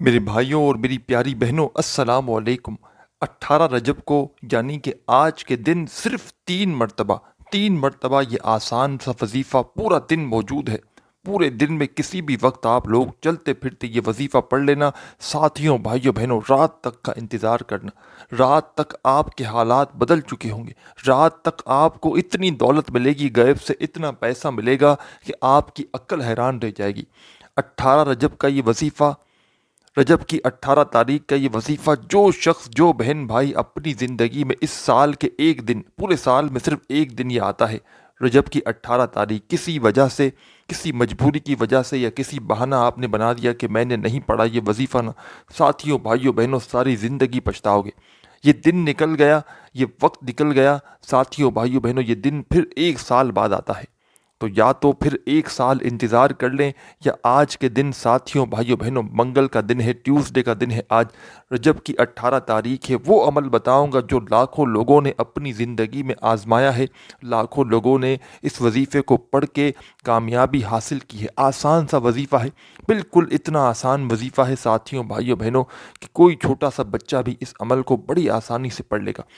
میرے بھائیوں اور میری پیاری بہنوں، السلام علیکم۔ 18 رجب کو یعنی کہ آج کے دن صرف تین مرتبہ یہ آسان سا وظیفہ پورا دن موجود ہے۔ پورے دن میں کسی بھی وقت آپ لوگ چلتے پھرتے یہ وظیفہ پڑھ لینا۔ ساتھیوں، بھائیوں، بہنوں، رات تک کا انتظار کرنا۔ رات تک آپ کے حالات بدل چکے ہوں گے۔ رات تک آپ کو اتنی دولت ملے گی، غیب سے اتنا پیسہ ملے گا کہ آپ کی عقل حیران رہ جائے گی۔ 18 رجب کا یہ وظیفہ، رجب کی 18 تاریخ کا یہ وظیفہ، جو شخص، جو بہن بھائی اپنی زندگی میں اس سال کے ایک دن، پورے سال میں صرف ایک دن یہ آتا ہے، رجب کی 18 تاریخ، کسی وجہ سے، کسی مجبوری کی وجہ سے یا کسی بہانہ آپ نے بنا دیا کہ میں نے نہیں پڑھا یہ وظیفہ نا، ساتھیوں، بھائیوں، بہنوں، ساری زندگی پچھتاؤ گے۔ یہ دن نکل گیا، یہ وقت نکل گیا، ساتھیوں، بھائیوں، بہنوں، یہ دن پھر ایک سال بعد آتا ہے۔ تو یا تو پھر ایک سال انتظار کر لیں، یا آج کے دن، ساتھیوں، بھائیوں، بہنوں، منگل کا دن ہے، ٹیوزڈے کا دن ہے، آج رجب کی 18 تاریخ ہے، وہ عمل بتاؤں گا جو لاکھوں لوگوں نے اپنی زندگی میں آزمایا ہے، لاکھوں لوگوں نے اس وظیفے کو پڑھ کے کامیابی حاصل کی ہے۔ آسان سا وظیفہ ہے، بالکل اتنا آسان وظیفہ ہے ساتھیوں، بھائیوں، بہنوں، کہ کوئی چھوٹا سا بچہ بھی اس عمل کو بڑی آسانی سے پڑھ لے گا۔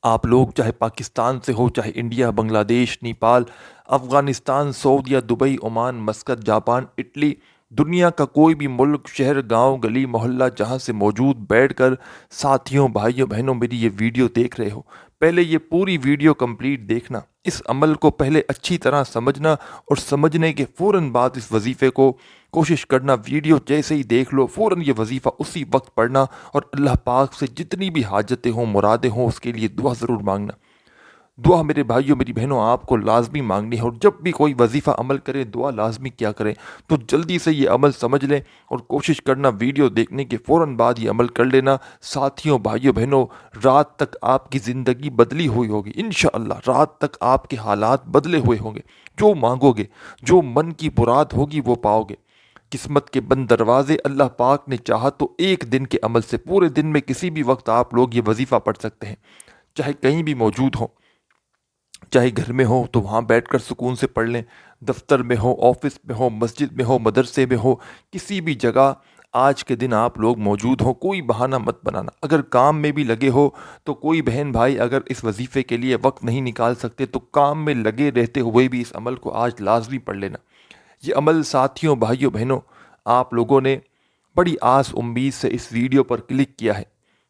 آپ لوگ چاہے پاکستان سے ہو، چاہے انڈیا، بنگلہ دیش، نیپال، افغانستان، سعودیہ، Dubai, Oman, Muscat, Japan, Italy, دنیا کا کوئی بھی ملک، شہر، گاؤں، گلی، محلہ، جہاں سے موجود بیٹھ کر ساتھیوں، بھائیوں، بہنوں، میری یہ ویڈیو دیکھ رہے ہو، پہلے یہ پوری ویڈیو کمپلیٹ دیکھنا، اس عمل کو پہلے اچھی طرح سمجھنا، اور سمجھنے کے فوراً بعد اس وظیفے کو کوشش کرنا، ویڈیو جیسے ہی دیکھ لو فوراً یہ وظیفہ اسی وقت پڑھنا، اور اللہ پاک سے جتنی بھی حاجتیں ہوں، مرادیں ہوں، اس کے لیے دعا ضرور مانگنا۔ دعا میرے بھائیوں، میری بہنوں، آپ کو لازمی مانگنی ہے، اور جب بھی کوئی وظیفہ عمل کریں، دعا لازمی کیا کریں۔ تو جلدی سے یہ عمل سمجھ لیں، اور کوشش کرنا ویڈیو دیکھنے کے فوراً بعد یہ عمل کر لینا۔ ساتھیوں، بھائیوں، بہنوں، رات تک آپ کی زندگی بدلی ہوئی ہوگی، انشاءاللہ رات تک آپ کے حالات بدلے ہوئے ہوں گے۔ جو مانگو گے، جو من کی مراد ہوگی، وہ پاؤ گے۔ قسمت کے بند دروازے اللہ پاک نے چاہا تو ایک دن کے عمل سے پورے دن میں کسی بھی وقت آپ لوگ یہ وظیفہ پڑھ سکتے ہیں، چاہے کہیں بھی موجود ہوں، چاہے گھر میں ہو تو وہاں بیٹھ کر سکون سے پڑھ لیں، دفتر میں ہو، آفس میں ہو، مسجد میں ہو، مدرسے میں ہو، کسی بھی جگہ آج کے دن آپ لوگ موجود ہوں، کوئی بہانہ مت بنانا۔ اگر کام میں بھی لگے ہو تو کوئی بہن بھائی اگر اس وظیفے کے لیے وقت نہیں نکال سکتے تو کام میں لگے رہتے ہوئے بھی اس عمل کو آج لازمی پڑھ لینا۔ یہ عمل ساتھیوں، بھائیوں، بہنوں، آپ لوگوں نے بڑی آس امید سے اس ویڈیو پر کلک کیا ہے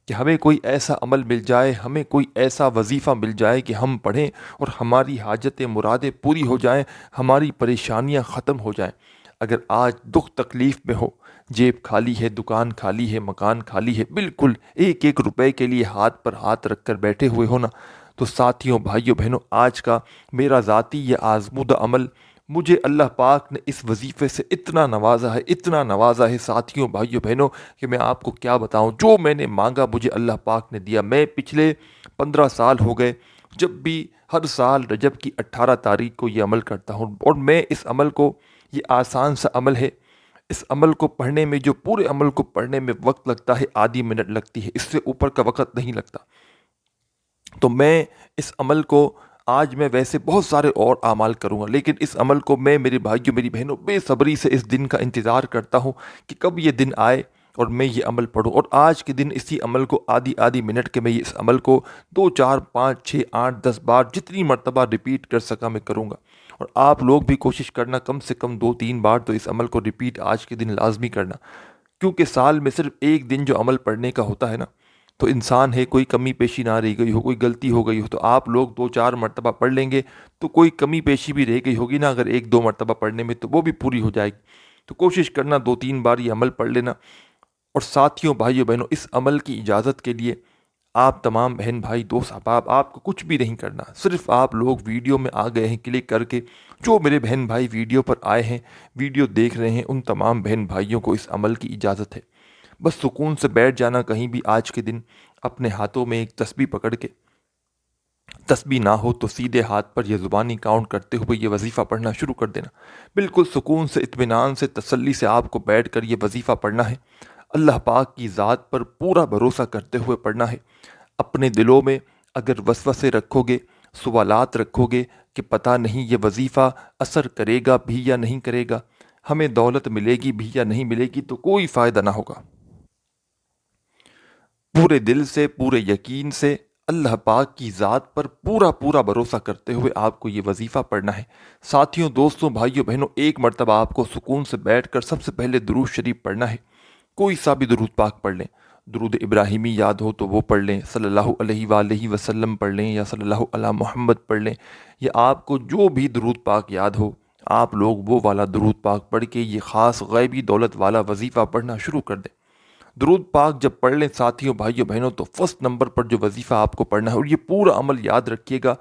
کہ ہمیں کوئی ایسا عمل مل جائے، ہمیں کوئی ایسا وظیفہ مل جائے کہ ہم پڑھیں اور ہماری حاجتیں، مرادیں پوری ہو جائیں، ہماری پریشانیاں ختم ہو جائیں۔ اگر آج دکھ تکلیف میں ہو، جیب خالی ہے، دکان خالی ہے، مکان خالی ہے، بالکل ایک ایک روپے کے لیے ہاتھ پر ہاتھ رکھ کر بیٹھے ہوئے ہو نا، تو ساتھیوں، بھائیوں، بہنوں، آج کا میرا ذاتی یہ آزمودہ عمل، مجھے اللہ پاک نے اس وظیفے سے اتنا نوازا ہے، اتنا نوازا ہے ساتھیوں، بھائیوں، بہنوں، کہ میں آپ کو کیا بتاؤں۔ جو میں نے مانگا مجھے اللہ پاک نے دیا۔ میں پچھلے 15 سال ہو گئے، جب بھی ہر سال رجب کی 18 تاریخ کو یہ عمل کرتا ہوں، اور میں اس عمل کو، یہ آسان سا عمل ہے، اس عمل کو پڑھنے میں، جو پورے عمل کو پڑھنے میں وقت لگتا ہے، آدھی منٹ لگتی ہے، اس سے اوپر کا وقت نہیں لگتا۔ تو میں اس عمل کو، آج میں ویسے بہت سارے اور اعمال کروں گا، لیکن اس عمل کو میں، میرے بھائیوں، میری بہنوں، بے صبری سے اس دن کا انتظار کرتا ہوں کہ کب یہ دن آئے اور میں یہ عمل پڑھوں۔ اور آج کے دن اسی عمل کو آدھی آدھی منٹ کے میں اس عمل کو 2 4 5 6 8 10 بار، جتنی مرتبہ ریپیٹ کر سکا میں کروں گا۔ اور آپ لوگ بھی کوشش کرنا کم سے کم 2 3 بار تو اس عمل کو ریپیٹ آج کے دن لازمی کرنا، کیونکہ سال میں صرف ایک دن جو عمل پڑھنے کا ہوتا ہے نا، تو انسان ہے، کوئی کمی پیشی نہ رہ گئی ہو، کوئی غلطی ہو گئی ہو تو آپ لوگ 2 4 مرتبہ پڑھ لیں گے، تو کوئی کمی پیشی بھی رہ گئی ہوگی نا اگر 1 2 مرتبہ پڑھنے میں، تو وہ بھی پوری ہو جائے گی۔ تو کوشش کرنا 2 3 بار یہ عمل پڑھ لینا۔ اور ساتھیوں، بھائیوں، بہنوں، اس عمل کی اجازت کے لیے آپ تمام بہن بھائی، دوست احباب، آپ کو کچھ بھی نہیں کرنا، صرف آپ لوگ ویڈیو میں آ گئے ہیں کلک کر کے، جو میرے بہن بھائی ویڈیو پر آئے ہیں، ویڈیو دیکھ رہے ہیں، ان تمام بہن بھائیوں کو اس عمل کی اجازت ہے۔ بس سکون سے بیٹھ جانا کہیں بھی آج کے دن، اپنے ہاتھوں میں ایک تسبیح پکڑ کے، تسبیح نہ ہو تو سیدھے ہاتھ پر یہ زبانی کاؤنٹ کرتے ہوئے یہ وظیفہ پڑھنا شروع کر دینا۔ بالکل سکون سے، اطمینان سے، تسلی سے آپ کو بیٹھ کر یہ وظیفہ پڑھنا ہے۔ اللہ پاک کی ذات پر پورا بھروسہ کرتے ہوئے پڑھنا ہے۔ اپنے دلوں میں اگر وسوسے رکھو گے، سوالات رکھو گے کہ پتہ نہیں یہ وظیفہ اثر کرے گا بھی یا نہیں کرے گا، ہمیں دولت ملے گی بھی یا نہیں ملے گی تو کوئی فائدہ نہ ہوگا۔ پورے دل سے، پورے یقین سے، اللہ پاک کی ذات پر پورا بھروسہ کرتے ہوئے آپ کو یہ وظیفہ پڑھنا ہے۔ ساتھیوں، دوستوں، بھائیوں، بہنوں، ایک مرتبہ آپ کو سکون سے بیٹھ کر سب سے پہلے درود شریف پڑھنا ہے۔ کوئی سا بھی درود پاک پڑھ لیں۔ درود ابراہیمی یاد ہو تو وہ پڑھ لیں، صلی اللہ علیہ وآلہ وسلم پڑھ لیں، یا صلی اللہ علی محمد پڑھ لیں، یا آپ کو جو بھی درود پاک یاد ہو آپ لوگ وہ والا درود پاک پڑھ کے یہ خاص غیبی دولت والا وظیفہ پڑھنا شروع کر دیں۔ درود پاک جب پڑھ لیں ساتھیوں، بھائیوں، بہنوں، تو فرسٹ نمبر پر جو وظیفہ آپ کو پڑھنا ہے، اور یہ پورا عمل یاد رکھیے گا،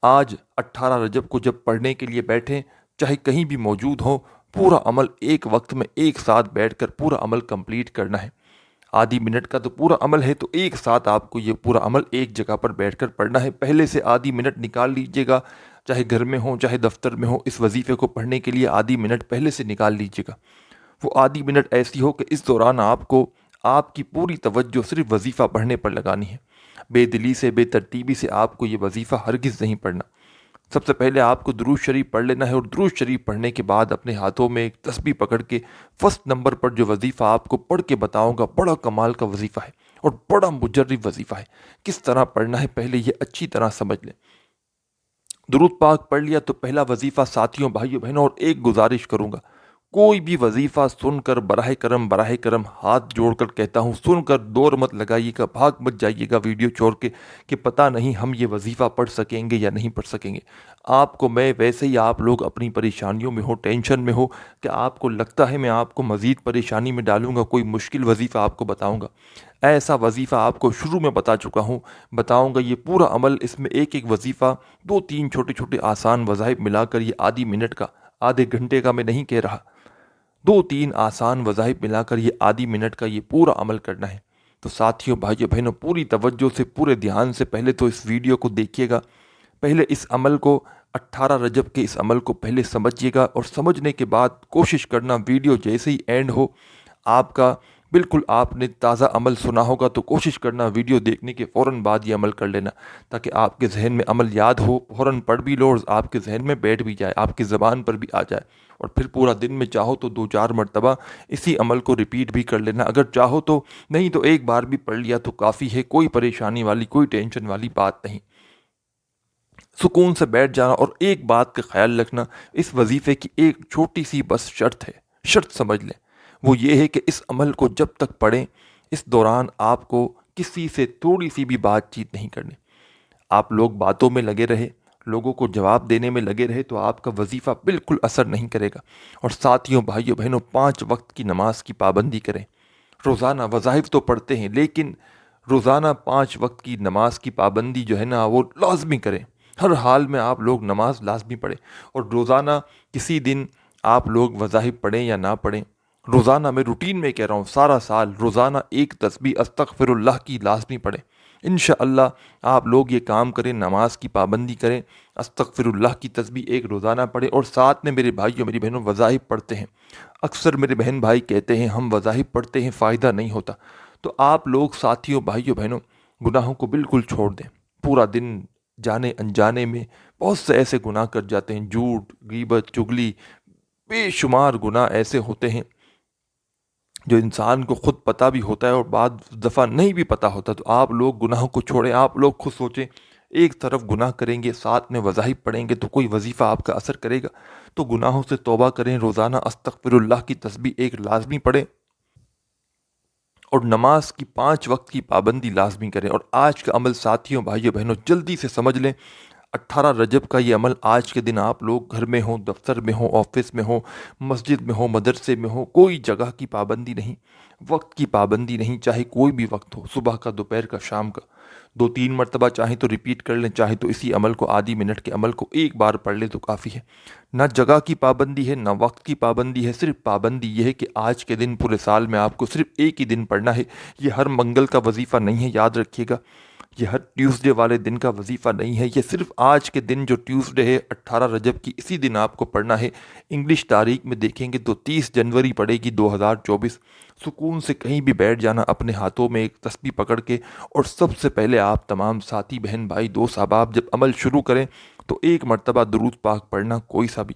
آج 18 رجب کو جب پڑھنے کے لیے بیٹھیں، چاہے کہیں بھی موجود ہوں، پورا عمل ایک وقت میں ایک ساتھ بیٹھ کر پورا عمل کمپلیٹ کرنا ہے۔ آدھی منٹ کا تو پورا عمل ہے، تو ایک ساتھ آپ کو یہ پورا عمل ایک جگہ پر بیٹھ کر پڑھنا ہے۔ پہلے سے آدھی منٹ نکال لیجئے گا، چاہے گھر میں ہوں چاہے دفتر میں ہوں، اس وظیفے کو پڑھنے کے لیے آدھی منٹ پہلے سے نکال لیجئے گا۔ وہ آدھی منٹ ایسی ہو کہ اس دوران آپ کو آپ کی پوری توجہ صرف وظیفہ پڑھنے پر لگانی ہے۔ بے دلی سے، بے ترتیبی سے آپ کو یہ وظیفہ ہرگز نہیں پڑھنا۔ سب سے پہلے آپ کو درود شریف پڑھ لینا ہے، اور درود شریف پڑھنے کے بعد اپنے ہاتھوں میں ایک تسبیح پکڑ کے فرسٹ نمبر پر جو وظیفہ آپ کو پڑھ کے بتاؤں گا، بڑا کمال کا وظیفہ ہے اور بڑا مجرب وظیفہ ہے۔ کس طرح پڑھنا ہے پہلے یہ اچھی طرح سمجھ لیں۔ درود پاک پڑھ لیا تو پہلا وظیفہ ساتھیوں، بھائیوں، بہنوں، اور ایک گزارش کروں گا، کوئی بھی وظیفہ سن کر براہ کرم ہاتھ جوڑ کر کہتا ہوں، سن کر دور مت لگائیے گا، بھاگ مت جائیے گا ویڈیو چھوڑ کے کہ پتہ نہیں ہم یہ وظیفہ پڑھ سکیں گے یا نہیں پڑھ سکیں گے۔ آپ کو میں ویسے ہی آپ لوگ اپنی پریشانیوں میں ہو، ٹینشن میں ہو کہ آپ کو لگتا ہے میں آپ کو مزید پریشانی میں ڈالوں گا، کوئی مشکل وظیفہ آپ کو بتاؤں گا۔ ایسا وظیفہ آپ کو شروع میں بتا چکا ہوں، بتاؤں گا۔ یہ پورا عمل، اس میں ایک ایک وظیفہ 2-3 چھوٹے آسان وظائف ملا کر یہ آدھی منٹ کا، آدھے گھنٹے کا میں نہیں کہہ رہا، 2-3 آسان وظائف ملا کر یہ آدھی منٹ کا یہ پورا عمل کرنا ہے۔ تو ساتھیوں، بھائیوں، بہنوں، پوری توجہ سے، پورے دھیان سے پہلے تو اس ویڈیو کو دیکھیے گا، پہلے اس عمل کو 18 رجب کے اس عمل کو پہلے سمجھیے گا، اور سمجھنے کے بعد کوشش کرنا ویڈیو جیسے ہی اینڈ ہو آپ کا، بالکل آپ نے تازہ عمل سنا ہوگا تو کوشش کرنا ویڈیو دیکھنے کے فوراً بعد یہ عمل کر لینا، تاکہ آپ کے ذہن میں عمل یاد ہو، فوراً پڑھ بھی لو اور آپ کے ذہن میں بیٹھ بھی جائے، آپ کی زبان پر بھی آ جائے، اور پھر پورا دن میں چاہو تو 2-4 مرتبہ اسی عمل کو ریپیٹ بھی کر لینا، اگر چاہو تو، نہیں تو ایک بار بھی پڑھ لیا تو کافی ہے، کوئی پریشانی والی، کوئی ٹینشن والی بات نہیں۔ سکون سے بیٹھ جانا، اور ایک بات کا خیال رکھنا، اس وظیفے کی ایک چھوٹی سی بس شرط ہے، شرط سمجھ لیں، وہ یہ ہے کہ اس عمل کو جب تک پڑھیں اس دوران آپ کو کسی سے تھوڑی سی بھی بات چیت نہیں کرنی۔ آپ لوگ باتوں میں لگے رہے، لوگوں کو جواب دینے میں لگے رہے تو آپ کا وظیفہ بالکل اثر نہیں کرے گا۔ اور ساتھیوں، بھائیوں، بہنوں، 5 وقت کی نماز کی پابندی کریں۔ روزانہ وظائف تو پڑھتے ہیں، لیکن روزانہ 5 وقت کی نماز کی پابندی جو ہے نا وہ لازمی کریں۔ ہر حال میں آپ لوگ نماز لازمی پڑھیں، اور روزانہ کسی دن آپ لوگ وظائف پڑھیں یا نہ پڑھیں، روزانہ، میں روٹین میں کہہ رہا ہوں، سارا سال روزانہ ایک تسبیح استغفر اللہ کی لازمی پڑھیں۔ انشاءاللہ آپ لوگ یہ کام کریں، نماز کی پابندی کریں، استغفر اللہ کی تسبیح ایک روزانہ پڑھیں، اور ساتھ میں میرے بھائیوں، میری بہنوں، وظائف پڑھتے ہیں۔ اکثر میرے بہن بھائی کہتے ہیں ہم وظائف پڑھتے ہیں فائدہ نہیں ہوتا، تو آپ لوگ ساتھیوں، بھائیوں، بہنوں، گناہوں کو بالکل چھوڑ دیں۔ پورا دن جانے انجانے میں بہت سے ایسے گناہ کر جاتے ہیں، جھوٹ، غیبت، چغلی، بے شمار گناہ ایسے ہوتے ہیں جو انسان کو خود پتہ بھی ہوتا ہے اور بعض دفعہ نہیں بھی پتہ ہوتا۔ تو آپ لوگ گناہوں کو چھوڑیں، آپ لوگ خود سوچیں، ایک طرف گناہ کریں گے، ساتھ میں وظائف پڑھیں گے تو کوئی وظیفہ آپ کا اثر کرے گا؟ تو گناہوں سے توبہ کریں، روزانہ استغفر اللہ کی تسبیح ایک لازمی پڑھیں، اور نماز کی 5 وقت کی پابندی لازمی کریں۔ اور آج کا عمل ساتھیوں، بھائیوں، بہنوں، جلدی سے سمجھ لیں، 18 رجب کا یہ عمل آج کے دن آپ لوگ گھر میں ہوں، دفتر میں ہوں، آفس میں ہوں، مسجد میں ہوں، مدرسے میں ہوں، کوئی جگہ کی پابندی نہیں، وقت کی پابندی نہیں، چاہے کوئی بھی وقت ہو، صبح کا، دوپہر کا، شام کا، 2-3 مرتبہ چاہیں تو ریپیٹ کر لیں، چاہے تو اسی عمل کو، آدھی منٹ کے عمل کو ایک بار پڑھ لیں تو کافی ہے۔ نہ جگہ کی پابندی ہے، نہ وقت کی پابندی ہے، صرف پابندی یہ ہے کہ آج کے دن پورے سال میں آپ کو صرف ایک ہی دن پڑھنا ہے۔ یہ ہر منگل کا وظیفہ نہیں ہے، یاد رکھیے گا، یہ ہر ٹیوزڈے والے دن کا وظیفہ نہیں ہے، یہ صرف آج کے دن جو ٹیوزڈے ہے 18 رجب کی، اسی دن آپ کو پڑھنا ہے۔ انگلش تاریخ میں دیکھیں گے تو 30 جنوری پڑے گی 2024۔ سکون سے کہیں بھی بیٹھ جانا، اپنے ہاتھوں میں ایک تسبیح پکڑ کے، اور سب سے پہلے آپ تمام ساتھی، بہن بھائی، دوست احباب جب عمل شروع کریں تو ایک مرتبہ درود پاک پڑھنا، کوئی سا بھی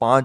5,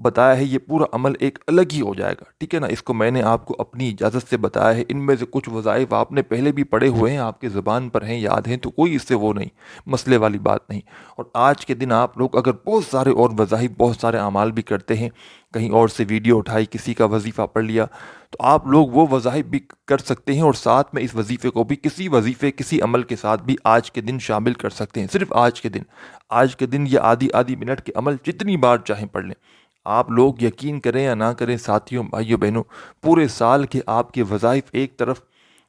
بتایا ہے، یہ پورا عمل ایک الگ ہی ہو جائے گا، ٹھیک ہے نا۔ اس کو میں نے آپ کو اپنی اجازت سے بتایا ہے۔ ان میں سے کچھ وظائف آپ نے پہلے بھی پڑھے ہوئے ہیں، آپ کے زبان پر ہیں، یاد ہیں، تو کوئی اس سے وہ نہیں، مسئلے والی بات نہیں۔ اور آج کے دن آپ لوگ اگر بہت سارے اور وظائف، بہت سارے اعمال بھی کرتے ہیں، کہیں اور سے ویڈیو اٹھائی، کسی کا وظیفہ پڑھ لیا، تو آپ لوگ وہ وظائف بھی کر سکتے ہیں، اور ساتھ میں اس وظیفے کو بھی کسی وظیفے، کسی عمل کے ساتھ بھی آج کے دن شامل کر سکتے ہیں۔ صرف آج کے دن، آج کے دن یہ آدھی منٹ کے عمل جتنی بار چاہیں پڑھ لیں۔ آپ لوگ یقین کریں یا نہ کریں ساتھیوں، بھائیوں، بہنوں، پورے سال کے آپ کے وظائف ایک طرف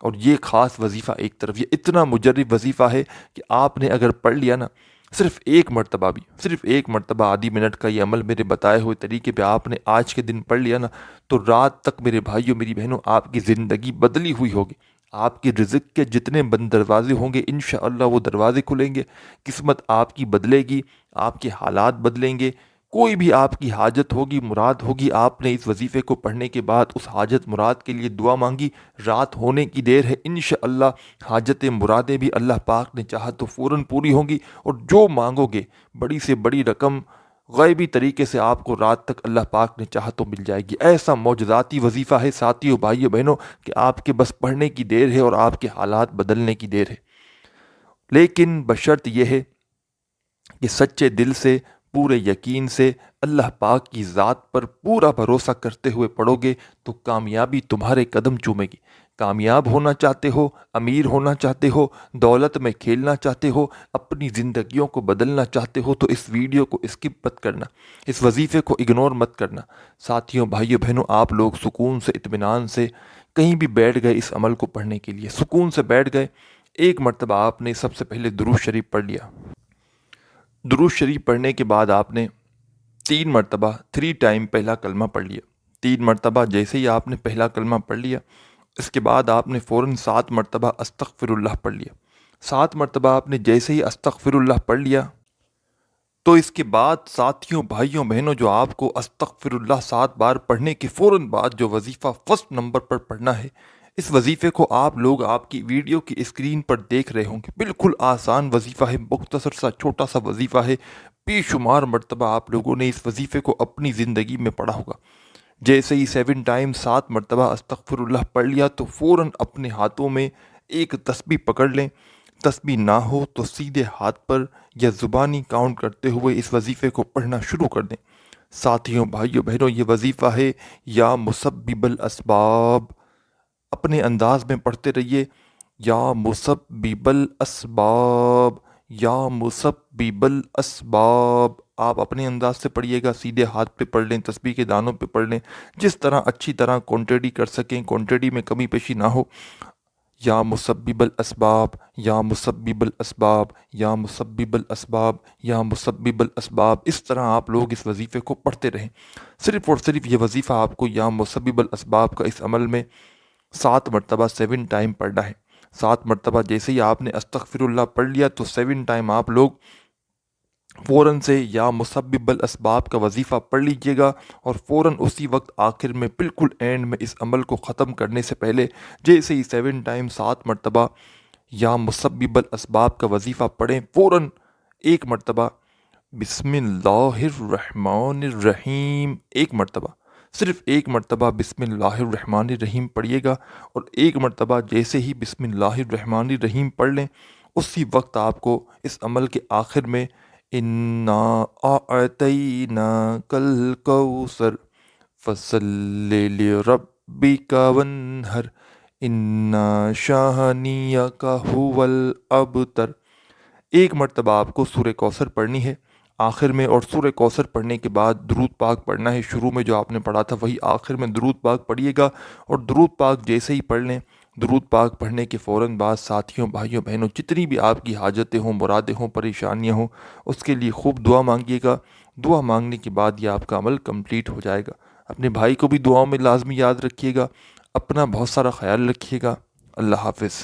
اور یہ خاص وظیفہ ایک طرف، یہ اتنا مجرب وظیفہ ہے کہ آپ نے اگر پڑھ لیا نا، صرف ایک مرتبہ بھی، صرف ایک مرتبہ آدھی منٹ کا یہ عمل میرے بتائے ہوئے طریقے پہ آپ نے آج کے دن پڑھ لیا نا، تو رات تک میرے بھائیوں، میری بہنوں، آپ کی زندگی بدلی ہوئی ہوگی۔ آپ کے رزق کے جتنے بند دروازے ہوں گے، انشاءاللہ وہ دروازے کھلیں گے، قسمت آپ کی بدلے گی، آپ کے حالات بدلیں گے۔ کوئی بھی آپ کی حاجت ہوگی، مراد ہوگی، آپ نے اس وظیفے کو پڑھنے کے بعد اس حاجت مراد کے لیے دعا مانگی، رات ہونے کی دیر ہے، انشاءاللہ حاجت مرادیں بھی اللہ پاک نے چاہا تو فوراً پوری ہوں گی، اور جو مانگو گے بڑی سے بڑی رقم غیبی طریقے سے آپ کو رات تک اللہ پاک نے چاہا تو مل جائے گی۔ ایسا معجزاتی وظیفہ ہے ساتھیوں، بھائیوں، بہنوں، کہ آپ کے بس پڑھنے کی دیر ہے اور آپ کے حالات بدلنے کی دیر ہے۔ لیکن بشرط یہ ہے کہ سچے دل سے، پورے یقین سے، اللہ پاک کی ذات پر پورا بھروسہ کرتے ہوئے پڑھو گے تو کامیابی تمہارے قدم چومے گی۔ کامیاب ہونا چاہتے ہو، امیر ہونا چاہتے ہو، دولت میں کھیلنا چاہتے ہو، اپنی زندگیوں کو بدلنا چاہتے ہو، تو اس ویڈیو کو اسکپ مت کرنا، اس وظیفے کو اگنور مت کرنا۔ ساتھیوں، بھائیوں، بہنوں، آپ لوگ سکون سے، اطمینان سے کہیں بھی بیٹھ گئے اس عمل کو پڑھنے کے لیے، سکون سے بیٹھ گئے۔ ایک مرتبہ آپ نے سب سے پہلے درود شریف پڑھ لیا۔ درود شریف پڑھنے کے بعد آپ نے 3 مرتبہ 3 ٹائم پہلا کلمہ پڑھ لیا۔ 3 مرتبہ جیسے ہی آپ نے پہلا کلمہ پڑھ لیا، اس کے بعد آپ نے فوراً 7 مرتبہ استغفر اللہ پڑھ لیا۔ 7 مرتبہ آپ نے جیسے ہی استغفر اللہ پڑھ لیا، تو اس کے بعد ساتھیوں، بھائیوں، بہنوں، جو آپ کو استغفر اللہ 7 بار پڑھنے کے فوراً بعد جو وظیفہ فرسٹ نمبر پر پڑھنا ہے، اس وظیفے کو آپ لوگ آپ کی ویڈیو کی اسکرین پر دیکھ رہے ہوں گے۔ بالکل آسان وظیفہ ہے، مختصر سا چھوٹا سا وظیفہ ہے۔ بے شمار مرتبہ آپ لوگوں نے اس وظیفے کو اپنی زندگی میں پڑھا ہوگا۔ جیسے ہی 7 ٹائم 7 مرتبہ استغفر اللہ پڑھ لیا، تو فوراً اپنے ہاتھوں میں ایک تسبیح پکڑ لیں۔ تسبیح نہ ہو تو سیدھے ہاتھ پر یا زبانی کاؤنٹ کرتے ہوئے اس وظیفے کو پڑھنا شروع کر دیں۔ ساتھیوں، بھائیوں، بہنوں، یہ وظیفہ ہے یا مسبب الاسباب۔ اپنے انداز میں پڑھتے رہیے، یا مسبب الاسباب، یا مسبب الاسباب۔ آپ اپنے انداز سے پڑھیے گا، سیدھے ہاتھ پہ پڑھ لیں، تسبیح کے دانوں پہ پڑھ لیں، جس طرح اچھی طرح کوانٹیٹی کر سکیں، کوانٹیٹی میں کمی پیشی نہ ہو۔ یا مسبب الاسباب، یا مسبب الاسباب، یا مسبب الاسباب، یا مسبب الاسباب، اس طرح آپ لوگ اس وظیفے کو پڑھتے رہیں۔ صرف اور صرف یہ وظیفہ آپ کو یا مسبب الاسباب کا اس عمل میں 7 مرتبہ 7 ٹائم پڑھنا ہے۔ 7 مرتبہ جیسے ہی آپ نے استغفر اللہ پڑھ لیا، تو 7 ٹائم آپ لوگ فوراً سے یا مسبب الاسباب کا وظیفہ پڑھ لیجئے گا، اور فوراً اسی وقت آخر میں بالکل اینڈ میں اس عمل کو ختم کرنے سے پہلے جیسے ہی 7 ٹائم 7 مرتبہ یا مسبب الاسباب کا وظیفہ پڑھیں، فوراً 1 مرتبہ بسم اللہ الرحمن الرحیم، 1 مرتبہ، صرف 1 مرتبہ بسم اللہ الرحمن الرحیم پڑھیے گا، اور 1 مرتبہ جیسے ہی بسم اللہ الرحمن الرحیم پڑھ لیں، اسی وقت آپ کو اس عمل کے آخر میں انا اعطیناک الکوثر فصلی لربک وانحر انا شانئک ھو الابتر، 1 مرتبہ آپ کو سورہ کوثر پڑھنی ہے آخر میں، اور سورہ کوثر پڑھنے کے بعد درود پاک پڑھنا ہے۔ شروع میں جو آپ نے پڑھا تھا وہی آخر میں درود پاک پڑھیے گا، اور درود پاک جیسے ہی پڑھ لیں، درود پاک پڑھنے کے فوراً بعد ساتھیوں، بھائیوں، بہنوں، جتنی بھی آپ کی حاجتیں ہوں، مرادیں ہوں، پریشانیاں ہوں، اس کے لیے خوب دعا مانگیے گا۔ دعا مانگنے کے بعد یہ آپ کا عمل کمپلیٹ ہو جائے گا۔ اپنے بھائی کو بھی دعاؤں میں لازمی یاد رکھیے گا، اپنا بہت سارا خیال رکھیے گا۔ اللہ حافظ۔